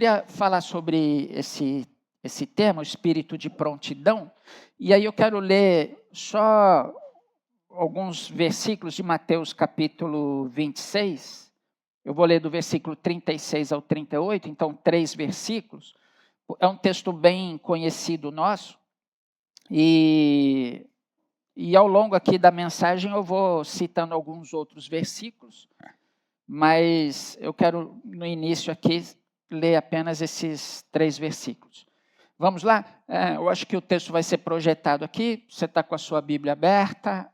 queria falar sobre esse tema, o espírito de prontidão, e aí eu quero ler só alguns versículos de Mateus capítulo 26. Eu vou ler do versículo 36 ao 38, então 3 versículos. É um texto bem conhecido nosso, e ao longo aqui da mensagem eu vou citando alguns outros versículos, mas eu quero no início aqui ler apenas esses 3 versículos. Vamos lá? Eu acho que o texto vai ser projetado aqui. Você está com a sua Bíblia aberta,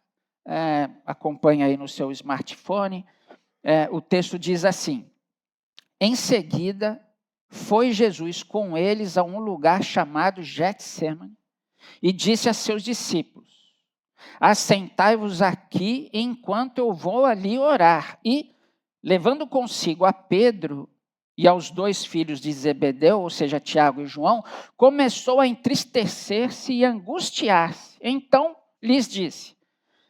acompanha aí no seu smartphone. O texto diz assim: em seguida, foi Jesus com eles a um lugar chamado Getsêmani e disse a seus discípulos: assentai-vos aqui enquanto eu vou ali orar. E, levando consigo a Pedro e aos 2 filhos de Zebedeu, ou seja, Tiago e João, começou a entristecer-se e angustiar-se. Então lhes disse: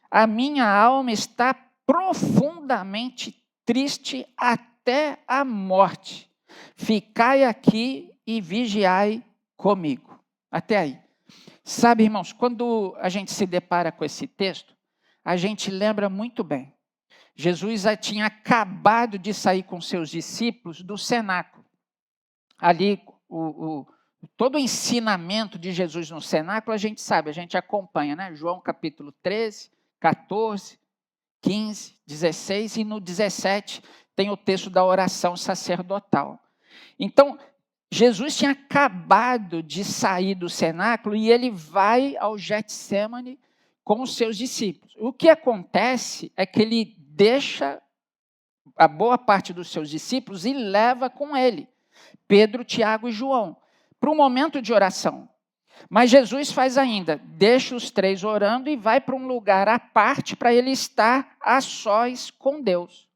a minha alma está profundamente triste até a morte. Ficai aqui e vigiai comigo. Até aí. Sabe, irmãos, quando a gente se depara com esse texto, a gente lembra muito bem. Jesus já tinha acabado de sair com seus discípulos do cenáculo. Ali, todo o ensinamento de Jesus no cenáculo, a gente sabe, a gente acompanha, né? João capítulo 13, 14, 15, 16 e no 17 tem o texto da oração sacerdotal. Então, Jesus tinha acabado de sair do cenáculo e ele vai ao Getsêmani com os seus discípulos. O que acontece é que ele deixa a boa parte dos seus discípulos e leva com ele Pedro, Tiago e João para um momento de oração. Mas Jesus faz ainda, deixa os 3 orando e vai para um lugar à parte para ele estar a sós com Deus.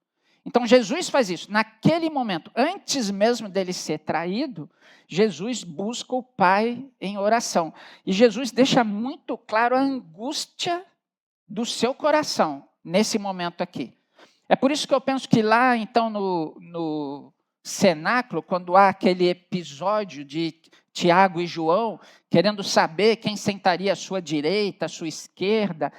Então Jesus faz isso. Naquele momento, antes mesmo dele ser traído, Jesus busca o Pai em oração. E Jesus deixa muito claro a angústia do seu coração nesse momento aqui. É por isso que eu penso que lá, então, no cenáculo, quando há aquele episódio de Tiago e João, querendo saber quem sentaria à sua direita, à sua esquerda,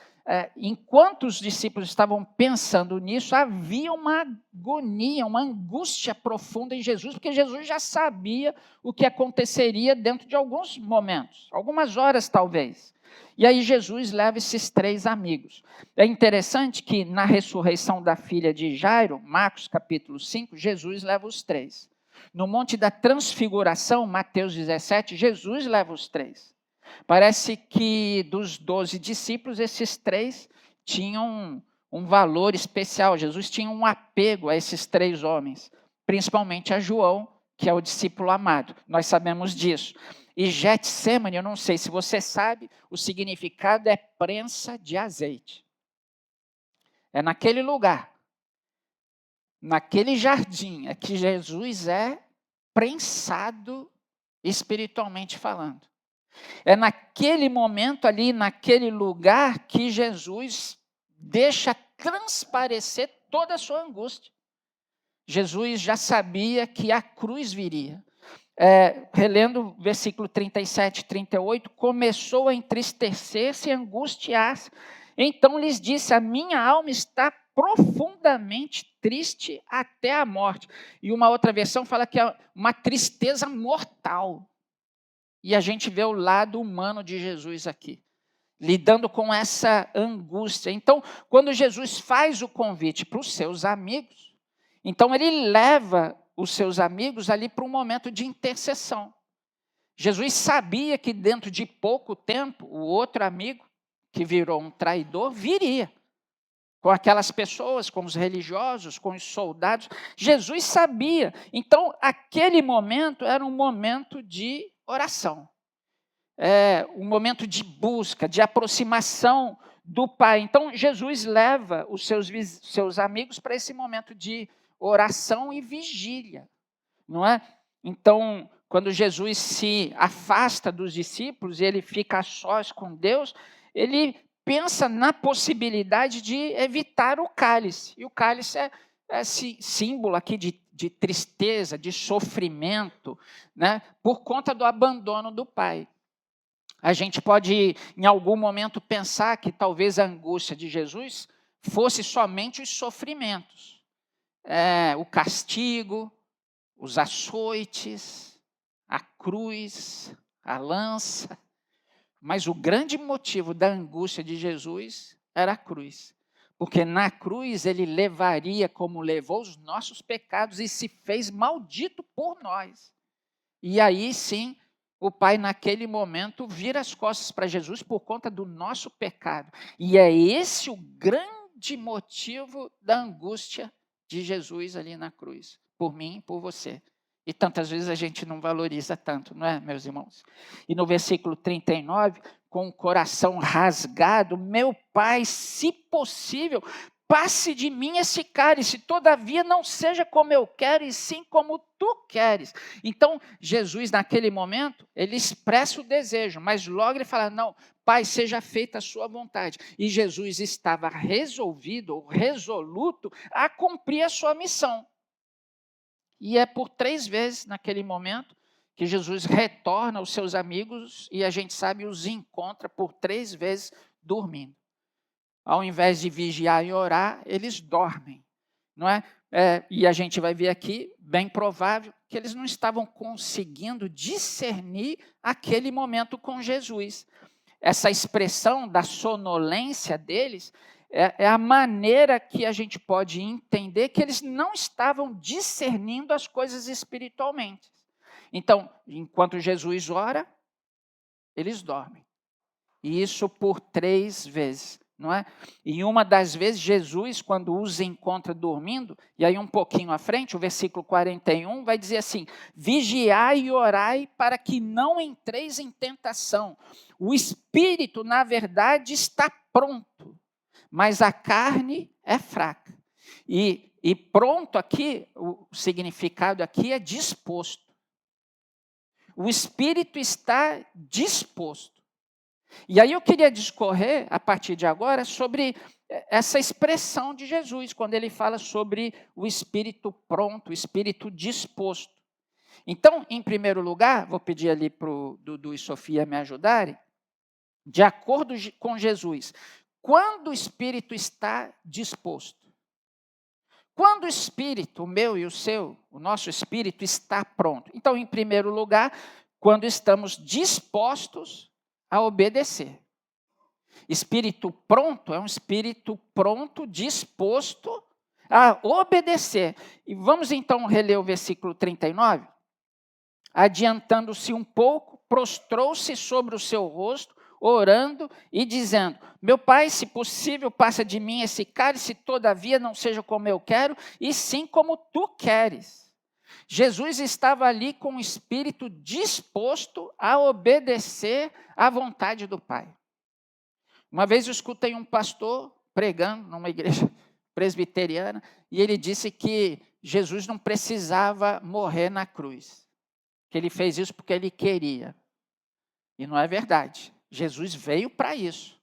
enquanto os discípulos estavam pensando nisso, havia uma agonia, uma angústia profunda em Jesus, porque Jesus já sabia o que aconteceria dentro de alguns momentos, algumas horas talvez. E aí Jesus leva esses 3 amigos. É interessante que na ressurreição da filha de Jairo, Marcos capítulo 5, Jesus leva os 3. No Monte da Transfiguração, Mateus 17, Jesus leva os 3. Parece que dos 12 discípulos, esses 3 tinham um valor especial. Jesus tinha um apego a esses 3 homens, principalmente a João, que é o discípulo amado. Nós sabemos disso. E Getsêmani, eu não sei se você sabe, o significado é prensa de azeite. É naquele lugar, naquele jardim, é que Jesus é prensado espiritualmente falando. É naquele momento ali, naquele lugar, que Jesus deixa transparecer toda a sua angústia. Jesus já sabia que a cruz viria. Relendo o versículo 37 e 38, começou a entristecer-se e angustiar-se. Então lhes disse: a minha alma está profundamente triste até a morte. E uma outra versão fala que é uma tristeza mortal. E a gente vê o lado humano de Jesus aqui, lidando com essa angústia. Então, quando Jesus faz o convite para os seus amigos, então ele leva os seus amigos ali para um momento de intercessão. Jesus sabia que dentro de pouco tempo, o outro amigo, que virou um traidor, viria. Com aquelas pessoas, com os religiosos, com os soldados. Jesus sabia. Então, aquele momento era um momento de oração. Um momento de busca, de aproximação do Pai. Então, Jesus leva os seus amigos para esse momento de oração e vigília, não é? Então, quando Jesus se afasta dos discípulos e ele fica a sós com Deus, ele pensa na possibilidade de evitar o cálice. E o cálice esse símbolo aqui de tristeza, de sofrimento, né, por conta do abandono do pai. A gente pode, em algum momento, pensar que talvez a angústia de Jesus fosse somente os sofrimentos, o castigo, os açoites, a cruz, a lança. Mas o grande motivo da angústia de Jesus era a cruz. Porque na cruz ele levaria como levou os nossos pecados e se fez maldito por nós. E aí sim, o Pai naquele momento vira as costas para Jesus por conta do nosso pecado. E é esse o grande motivo da angústia de Jesus ali na cruz. Por mim e por você. E tantas vezes a gente não valoriza tanto, não é, meus irmãos? E no versículo 39, com o coração rasgado, meu Pai, se possível, passe de mim esse cálice, todavia não seja como eu quero, e sim como tu queres. Então, Jesus, naquele momento, ele expressa o desejo, mas logo ele fala, não, Pai, seja feita a sua vontade. E Jesus estava resolvido, ou resoluto, a cumprir a sua missão. E é por 3 vezes naquele momento que Jesus retorna aos seus amigos e a gente sabe, os encontra por 3 vezes dormindo. Ao invés de vigiar e orar, eles dormem, não é? E a gente vai ver aqui, bem provável, que eles não estavam conseguindo discernir aquele momento com Jesus. Essa expressão da sonolência deles é a maneira que a gente pode entender que eles não estavam discernindo as coisas espiritualmente. Então, enquanto Jesus ora, eles dormem. E isso por 3 vezes, não é? E uma das vezes, Jesus, quando os encontra dormindo, e aí um pouquinho à frente, o versículo 41, vai dizer assim, vigiai e orai para que não entreis em tentação. O espírito, na verdade, está pronto, mas a carne é fraca. E pronto aqui, o significado aqui é disposto. O espírito está disposto. E aí eu queria discorrer, a partir de agora, sobre essa expressão de Jesus, quando ele fala sobre o espírito pronto, o espírito disposto. Então, em primeiro lugar, vou pedir ali para o Dudu e Sofia me ajudarem, de acordo com Jesus, quando o espírito está disposto? Quando o espírito, o meu e o seu, o nosso espírito está pronto? Então, em primeiro lugar, quando estamos dispostos a obedecer. Espírito pronto é um espírito pronto, disposto a obedecer. E vamos então reler o versículo 39? Adiantando-se um pouco, prostrou-se sobre o seu rosto, orando e dizendo, meu Pai, se possível, passa de mim esse cálice, todavia não seja como eu quero, e sim como tu queres. Jesus estava ali com o espírito disposto a obedecer à vontade do Pai. Uma vez eu escutei um pastor pregando numa igreja presbiteriana e ele disse que Jesus não precisava morrer na cruz, que ele fez isso porque ele queria. E não é verdade. Jesus veio para isso.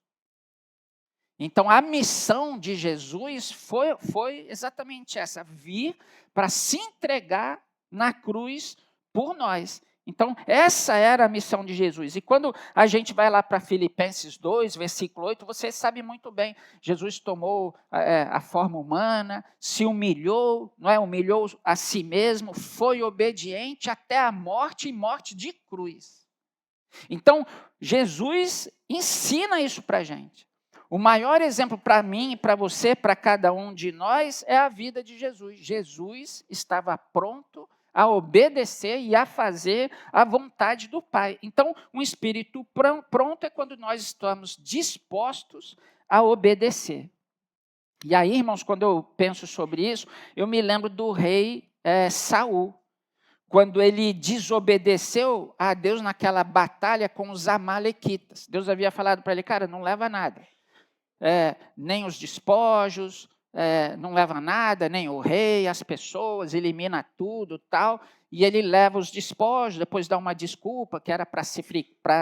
Então, a missão de Jesus foi exatamente essa, vir para se entregar na cruz por nós. Então, essa era a missão de Jesus. E quando a gente vai lá para Filipenses 2, versículo 8, você sabe muito bem, Jesus tomou a forma humana, se humilhou, não é? Humilhou a si mesmo, foi obediente até a morte e morte de cruz. Então, Jesus ensina isso para a gente. O maior exemplo para mim, para você, para cada um de nós, é a vida de Jesus. Jesus estava pronto a obedecer e a fazer a vontade do Pai. Então, um espírito pronto é quando nós estamos dispostos a obedecer. E aí, irmãos, quando eu penso sobre isso, eu me lembro do rei Saul. Quando ele desobedeceu a Deus naquela batalha com os amalequitas. Deus havia falado para ele, cara, não leva nada. Nem os despojos, não leva nada, nem o rei, as pessoas, elimina tudo, tal. E ele leva os despojos, depois dá uma desculpa, que era para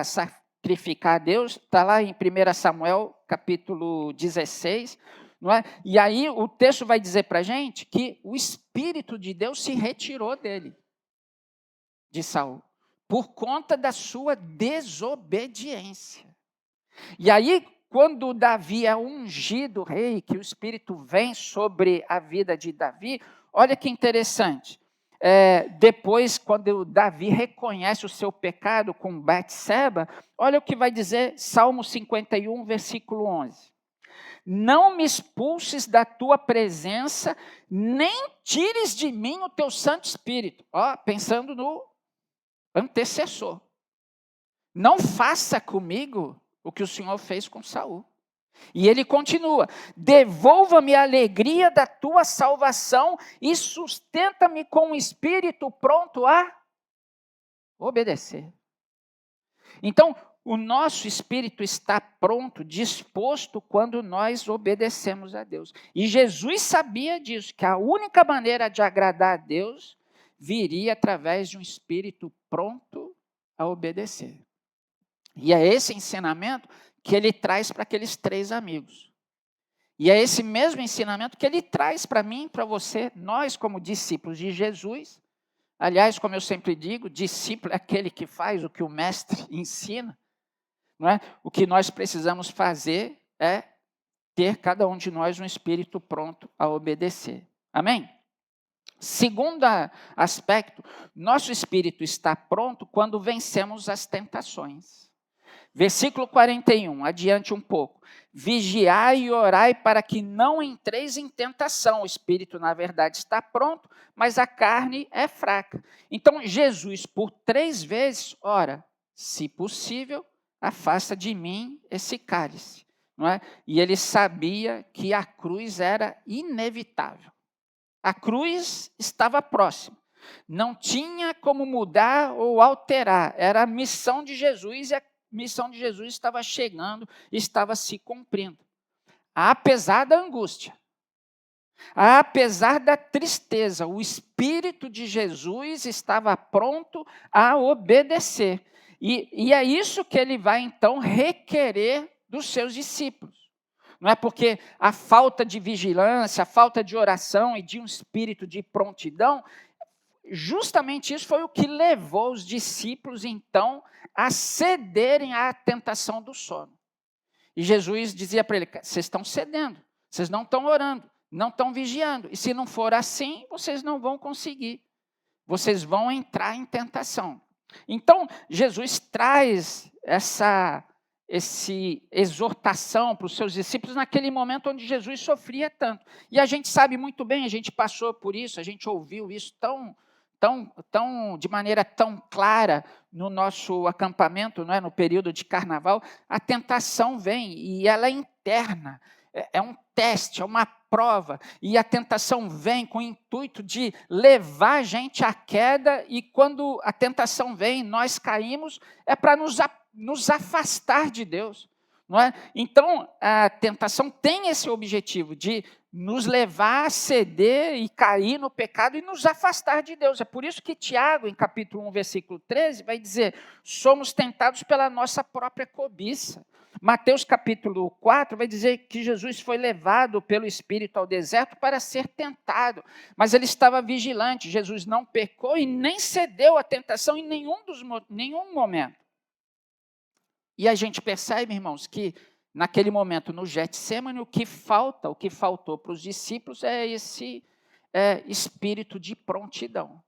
sacrificar a Deus. Está lá em 1 Samuel, capítulo 16, não é? E aí o texto vai dizer para a gente que o Espírito de Deus se retirou dele, de Saul, por conta da sua desobediência. E aí, quando Davi é ungido rei, que o Espírito vem sobre a vida de Davi, olha que interessante. Depois, quando Davi reconhece o seu pecado com Batseba, olha o que vai dizer Salmo 51, versículo 11. Não me expulses da tua presença, nem tires de mim o teu Santo Espírito. Ó, pensando no antecessor. Não faça comigo o que o Senhor fez com Saul. E ele continua: devolva-me a alegria da tua salvação e sustenta-me com um espírito pronto a obedecer. Então, o nosso espírito está pronto, disposto quando nós obedecemos a Deus. E Jesus sabia disso, que a única maneira de agradar a Deus viria através de um espírito pronto a obedecer. E é esse ensinamento que ele traz para aqueles 3 amigos. E é esse mesmo ensinamento que ele traz para mim e para você, nós como discípulos de Jesus. Aliás, como eu sempre digo, discípulo é aquele que faz o que o mestre ensina. Não é? O que nós precisamos fazer é ter cada um de nós um espírito pronto a obedecer. Amém? Segundo aspecto, nosso espírito está pronto quando vencemos as tentações. Versículo 41, adiante um pouco. Vigiai e orai para que não entreis em tentação. O espírito, na verdade, está pronto, mas a carne é fraca. Então, Jesus, por 3 vezes, ora, se possível, afasta de mim esse cálice. Não é? E ele sabia que a cruz era inevitável. A cruz estava próxima. Não tinha como mudar ou alterar. Era a missão de Jesus e a missão de Jesus estava chegando, estava se cumprindo. Apesar da angústia, apesar da tristeza, o Espírito de Jesus estava pronto a obedecer. E é isso que ele vai então requerer dos seus discípulos. Não é porque a falta de vigilância, a falta de oração e de um espírito de prontidão, justamente isso foi o que levou os discípulos, então, a cederem à tentação do sono. E Jesus dizia para ele: vocês estão cedendo, vocês não estão orando, não estão vigiando. E se não for assim, vocês não vão conseguir. Vocês vão entrar em tentação. Então, Jesus traz essa exortação para os seus discípulos naquele momento onde Jesus sofria tanto. E a gente sabe muito bem, a gente passou por isso, a gente ouviu isso de maneira tão clara no nosso acampamento, não é? No período de carnaval. A tentação vem e ela é interna, é um teste, é uma prova, e a tentação vem com o intuito de levar a gente à queda, e quando a tentação vem, nós caímos, é para nos afastar de Deus, não é? Então, a tentação tem esse objetivo de nos levar a ceder e cair no pecado e nos afastar de Deus. É por isso que Tiago, em capítulo 1, versículo 13, vai dizer: somos tentados pela nossa própria cobiça. Mateus capítulo 4 vai dizer que Jesus foi levado pelo Espírito ao deserto para ser tentado, mas ele estava vigilante. Jesus não pecou e nem cedeu à tentação em nenhum momento. E a gente percebe, irmãos, que naquele momento no Getsêmani, o que faltou para os discípulos é esse espírito de prontidão.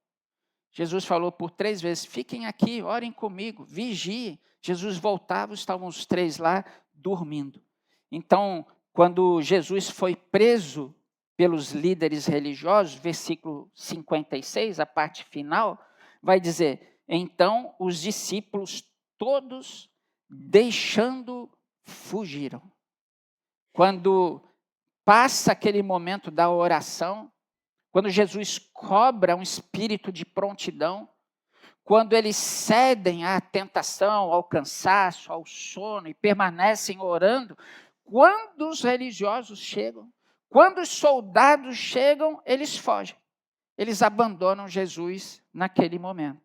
Jesus falou por 3 vezes: fiquem aqui, orem comigo, vigiem. Jesus voltava, estavam os 3 lá dormindo. Então, quando Jesus foi preso pelos líderes religiosos, versículo 56, a parte final, vai dizer: então os discípulos todos, deixando, fugiram. Quando passa aquele momento da oração, quando Jesus cobra um espírito de prontidão, quando eles cedem à tentação, ao cansaço, ao sono e permanecem orando, quando os religiosos chegam, quando os soldados chegam, eles fogem. Eles abandonam Jesus naquele momento.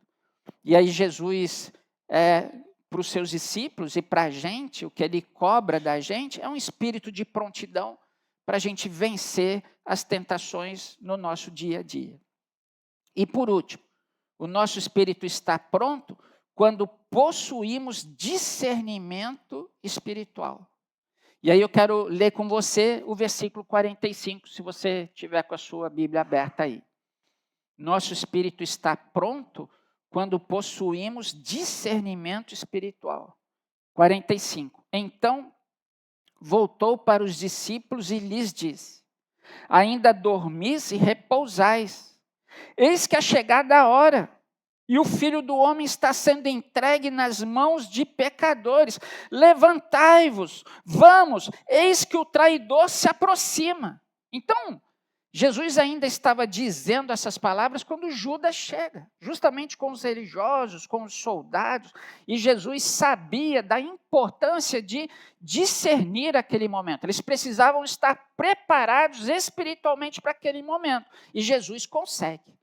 E aí Jesus, para os seus discípulos e para a gente, o que ele cobra da gente é um espírito de prontidão para a gente vencer as tentações no nosso dia a dia. E por último, o nosso espírito está pronto quando possuímos discernimento espiritual. E aí eu quero ler com você o versículo 45, se você tiver com a sua Bíblia aberta aí. Nosso espírito está pronto quando possuímos discernimento espiritual. 45. Então voltou para os discípulos e lhes disse: ainda dormis e repousais. Eis que a chegada a hora, e o Filho do Homem está sendo entregue nas mãos de pecadores. Levantai-vos, vamos, eis que o traidor se aproxima. Então, Jesus ainda estava dizendo essas palavras quando Judas chega, justamente com os religiosos, com os soldados, e Jesus sabia da importância de discernir aquele momento. Eles precisavam estar preparados espiritualmente para aquele momento, e Jesus consegue.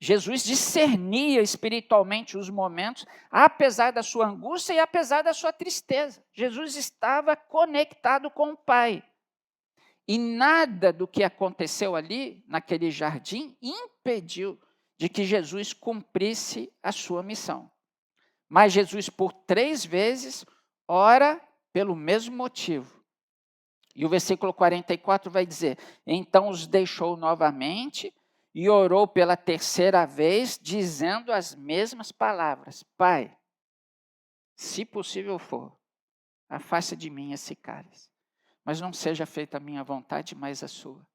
Jesus discernia espiritualmente os momentos, apesar da sua angústia e apesar da sua tristeza. Jesus estava conectado com o Pai. E nada do que aconteceu ali, naquele jardim, impediu de que Jesus cumprisse a sua missão. Mas Jesus, por 3 vezes, ora pelo mesmo motivo. E o versículo 44 vai dizer: então os deixou novamente e orou pela 3ª vez, dizendo as mesmas palavras: Pai, se possível for, afasta de mim esse cálice, mas não seja feita a minha vontade, mas a sua.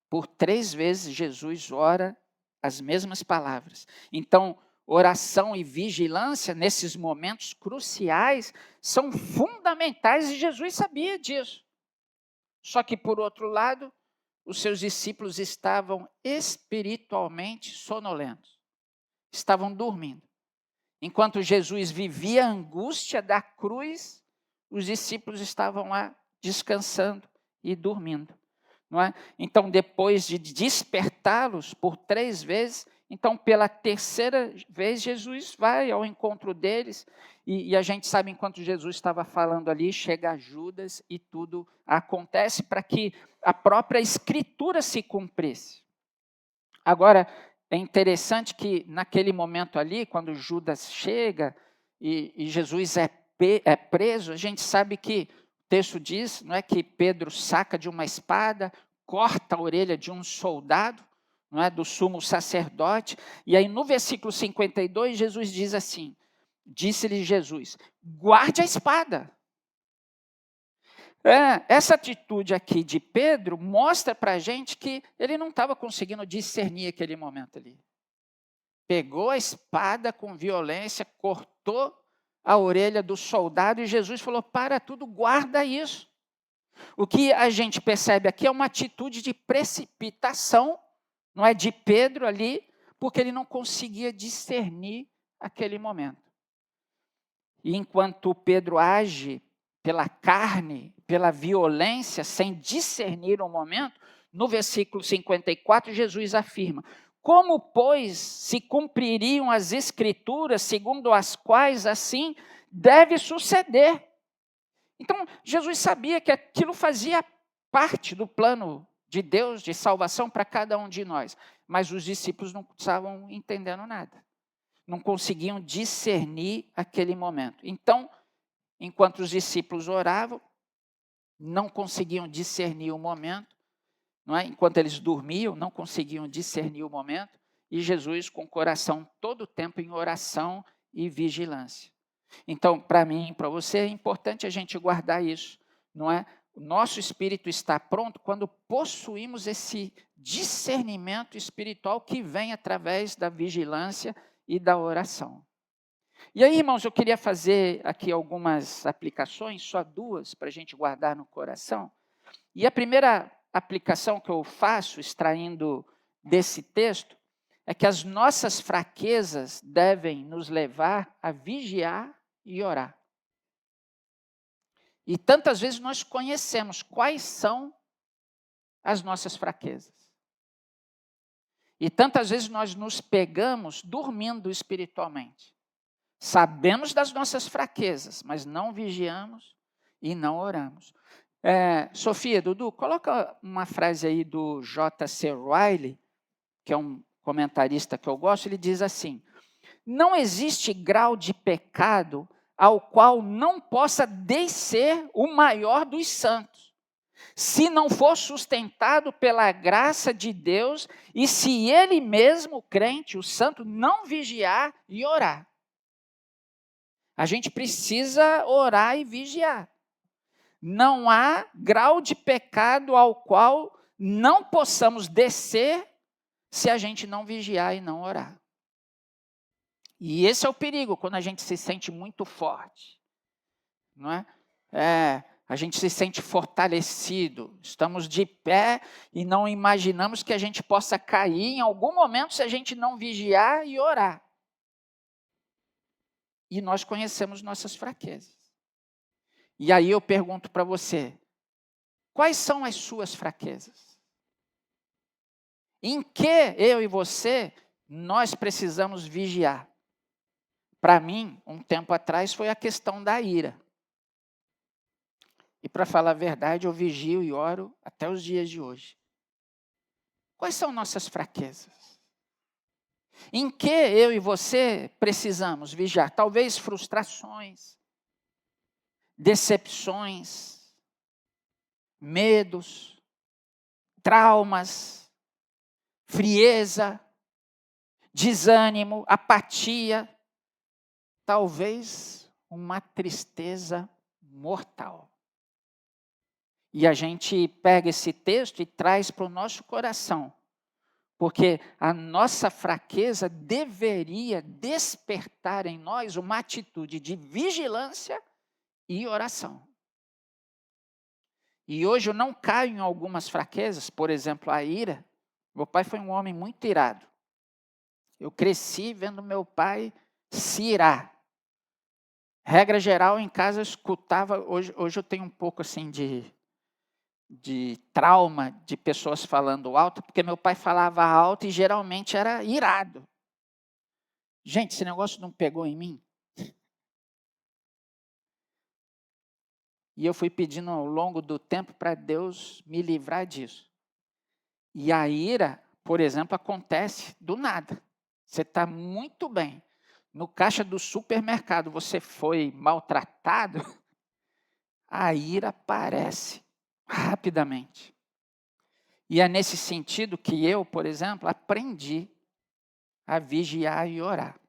Por 3 vezes Jesus ora as mesmas palavras. Então, oração e vigilância nesses momentos cruciais são fundamentais e Jesus sabia disso. Só que, por outro lado, os seus discípulos estavam espiritualmente sonolentos, estavam dormindo. Enquanto Jesus vivia a angústia da cruz, os discípulos estavam lá descansando e dormindo. Não é? Então, depois de despertá-los por 3 vezes, então pela 3ª vez Jesus vai ao encontro deles, e a gente sabe, enquanto Jesus estava falando ali, chega Judas e tudo acontece para que a própria Escritura se cumprisse. Agora, é interessante que naquele momento ali, quando Judas chega e Jesus é preso, a gente sabe que o texto diz, não é, que Pedro saca de uma espada, corta a orelha de um soldado, não é, do sumo sacerdote, e aí no versículo 52, Jesus diz assim, disse-lhe Jesus, guarde a espada. Essa atitude aqui de Pedro mostra para a gente que ele não estava conseguindo discernir aquele momento ali. Pegou a espada com violência, cortou a orelha do soldado e Jesus falou, para tudo, guarda isso. O que a gente percebe aqui é uma atitude de precipitação, não é, de Pedro ali, porque ele não conseguia discernir aquele momento. E enquanto Pedro age pela carne, pela violência, sem discernir o momento, no versículo 54, Jesus afirma, como, pois, se cumpririam as Escrituras, segundo as quais assim deve suceder? Então, Jesus sabia que aquilo fazia parte do plano de Deus, de salvação para cada um de nós, mas os discípulos não estavam entendendo nada, não conseguiam discernir aquele momento. Então, enquanto os discípulos oravam, não conseguiam discernir o momento, não é? Enquanto eles dormiam, não conseguiam discernir o momento, e Jesus com o coração todo o tempo em oração e vigilância. Então, para mim e para você, é importante a gente guardar isso, não é? O nosso espírito está pronto quando possuímos esse discernimento espiritual que vem através da vigilância e da oração. E aí, irmãos, eu queria fazer aqui algumas aplicações, só 2, para a gente guardar no coração. E a primeira aplicação que eu faço, extraindo desse texto, é que as nossas fraquezas devem nos levar a vigiar e orar. E tantas vezes nós conhecemos quais são as nossas fraquezas. E tantas vezes nós nos pegamos dormindo espiritualmente. Sabemos das nossas fraquezas, mas não vigiamos e não oramos. Sofia, Dudu, coloca uma frase aí do J.C. Riley, que é um comentarista que eu gosto. Ele diz assim: não existe grau de pecado ao qual não possa descer o maior dos santos, se não for sustentado pela graça de Deus e se ele mesmo, o crente, o santo, não vigiar e orar. A gente precisa orar e vigiar. Não há grau de pecado ao qual não possamos descer se a gente não vigiar e não orar. E esse é o perigo, quando a gente se sente muito forte, não é? A gente se sente fortalecido, estamos de pé e não imaginamos que a gente possa cair em algum momento se a gente não vigiar e orar. E nós conhecemos nossas fraquezas. E aí eu pergunto para você, quais são as suas fraquezas? Em que eu e você, nós precisamos vigiar? Para mim, um tempo atrás, foi a questão da ira. E para falar a verdade, eu vigio e oro até os dias de hoje. Quais são nossas fraquezas? Em que eu e você precisamos vigiar? Talvez frustrações, decepções, medos, traumas, frieza, desânimo, apatia, talvez uma tristeza mortal. E a gente pega esse texto e traz para o nosso coração, porque a nossa fraqueza deveria despertar em nós uma atitude de vigilância e oração. E hoje eu não caio em algumas fraquezas, por exemplo, a ira. Meu pai foi um homem muito irado. Eu cresci vendo meu pai se irar. Regra geral, em casa eu escutava, hoje eu tenho um pouco assim de trauma de pessoas falando alto, porque meu pai falava alto e geralmente era irado. Gente, esse negócio não pegou em mim? E eu fui pedindo ao longo do tempo para Deus me livrar disso. E a ira, por exemplo, acontece do nada. Você está muito bem. No caixa do supermercado você foi maltratado, a ira aparece rapidamente. E é nesse sentido que eu, por exemplo, aprendi a vigiar e orar.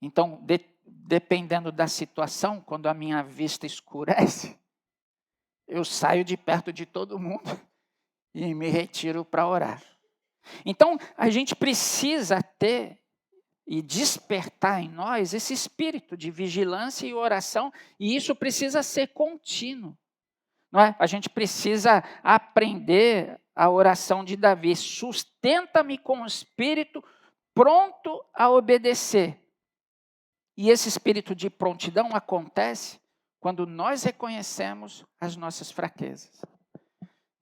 Então, dependendo da situação, quando a minha vista escurece, eu saio de perto de todo mundo e me retiro para orar. Então, a gente precisa ter e despertar em nós esse espírito de vigilância e oração, e isso precisa ser contínuo. Não é? A gente precisa aprender a oração de Davi: sustenta-me com o espírito pronto a obedecer. E esse espírito de prontidão acontece quando nós reconhecemos as nossas fraquezas.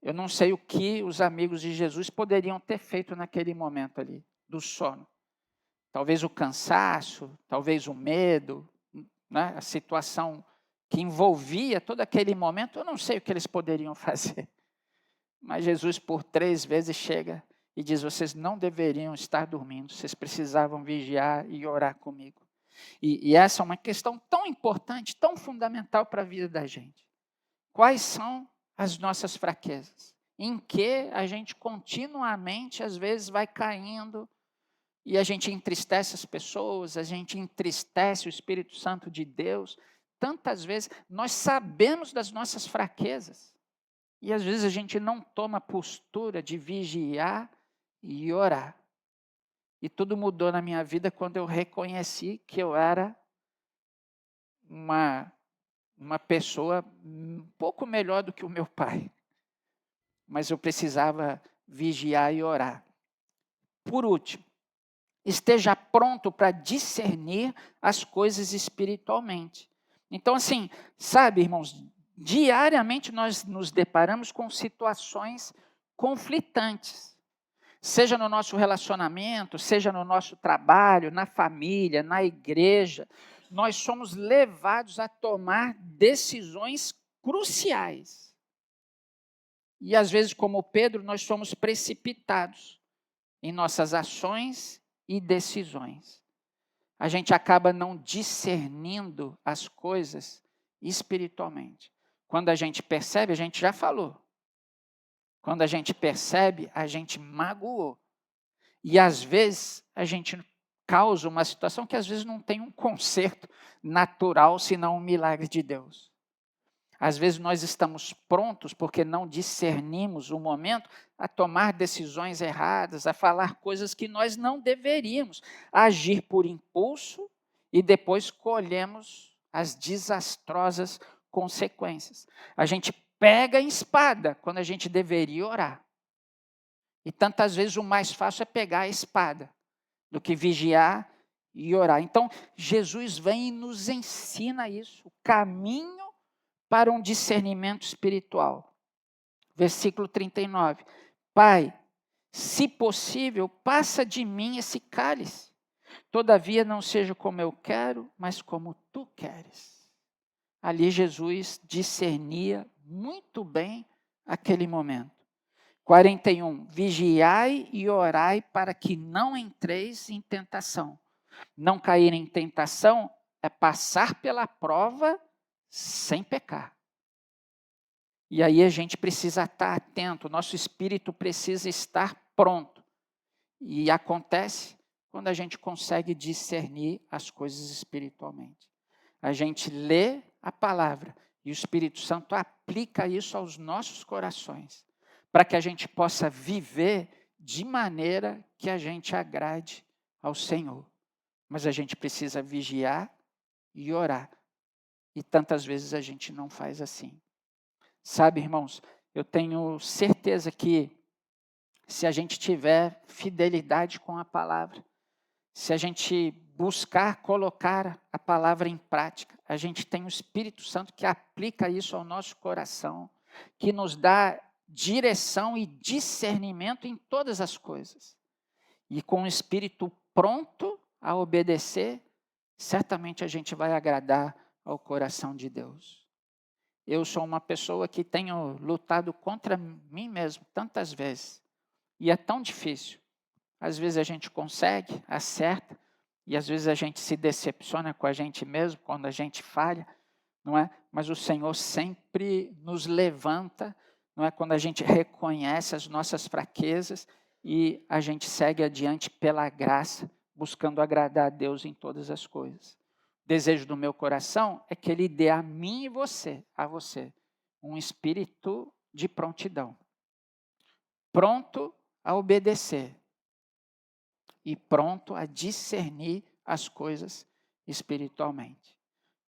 Eu não sei o que os amigos de Jesus poderiam ter feito naquele momento ali, do sono. Talvez o cansaço, talvez o medo, né? A situação que envolvia todo aquele momento, eu não sei o que eles poderiam fazer. Mas Jesus, por 3 vezes, chega e diz: vocês não deveriam estar dormindo, vocês precisavam vigiar e orar comigo. E essa é uma questão tão importante, tão fundamental para a vida da gente. Quais são as nossas fraquezas? Em que a gente continuamente, às vezes, vai caindo e a gente entristece as pessoas, a gente entristece o Espírito Santo de Deus. Tantas vezes nós sabemos das nossas fraquezas e às vezes a gente não toma postura de vigiar e orar. E tudo mudou na minha vida quando eu reconheci que eu era uma pessoa um pouco melhor do que o meu pai. Mas eu precisava vigiar e orar. Por último, esteja pronto para discernir as coisas espiritualmente. Então, assim, sabe, irmãos, diariamente nós nos deparamos com situações conflitantes. Seja no nosso relacionamento, seja no nosso trabalho, na família, na igreja, nós somos levados a tomar decisões cruciais. E às vezes, como Pedro, nós somos precipitados em nossas ações e decisões. A gente acaba não discernindo as coisas espiritualmente. Quando a gente percebe, a gente já falou. Quando a gente percebe, a gente magoou. E às vezes a gente causa uma situação que às vezes não tem um conserto natural, senão um milagre de Deus. Às vezes nós estamos prontos, porque não discernimos o momento, a tomar decisões erradas, a falar coisas que nós não deveríamos, a agir por impulso e depois colhemos as desastrosas consequências. A gente pega em espada quando a gente deveria orar. E tantas vezes o mais fácil é pegar a espada do que vigiar e orar. Então, Jesus vem e nos ensina isso, o caminho para um discernimento espiritual. Versículo 39. Pai, se possível, passa de mim esse cálice. Todavia não seja como eu quero, mas como tu queres. Ali Jesus discernia muito bem aquele momento. 41. Vigiai e orai para que não entreis em tentação. Não cair em tentação é passar pela prova sem pecar. E aí a gente precisa estar atento, nosso espírito precisa estar pronto. E acontece quando a gente consegue discernir as coisas espiritualmente. A gente lê a palavra e o Espírito Santo aplica isso aos nossos corações, para que a gente possa viver de maneira que a gente agrade ao Senhor. Mas a gente precisa vigiar e orar. E tantas vezes a gente não faz assim. Sabe, irmãos, eu tenho certeza que se a gente tiver fidelidade com a palavra, se a gente buscar colocar a palavra em prática, a gente tem o Espírito Santo que aplica isso ao nosso coração, que nos dá direção e discernimento em todas as coisas. E com o espírito pronto a obedecer, certamente a gente vai agradar ao coração de Deus. Eu sou uma pessoa que tenho lutado contra mim mesmo tantas vezes. E é tão difícil. Às vezes a gente consegue, acerta, e às vezes a gente se decepciona com a gente mesmo quando a gente falha, não é? Mas o Senhor sempre nos levanta, não é? Quando a gente reconhece as nossas fraquezas e a gente segue adiante pela graça, buscando agradar a Deus em todas as coisas. O desejo do meu coração é que Ele dê a mim e a você, um espírito de prontidão. Pronto a obedecer e pronto a discernir as coisas espiritualmente.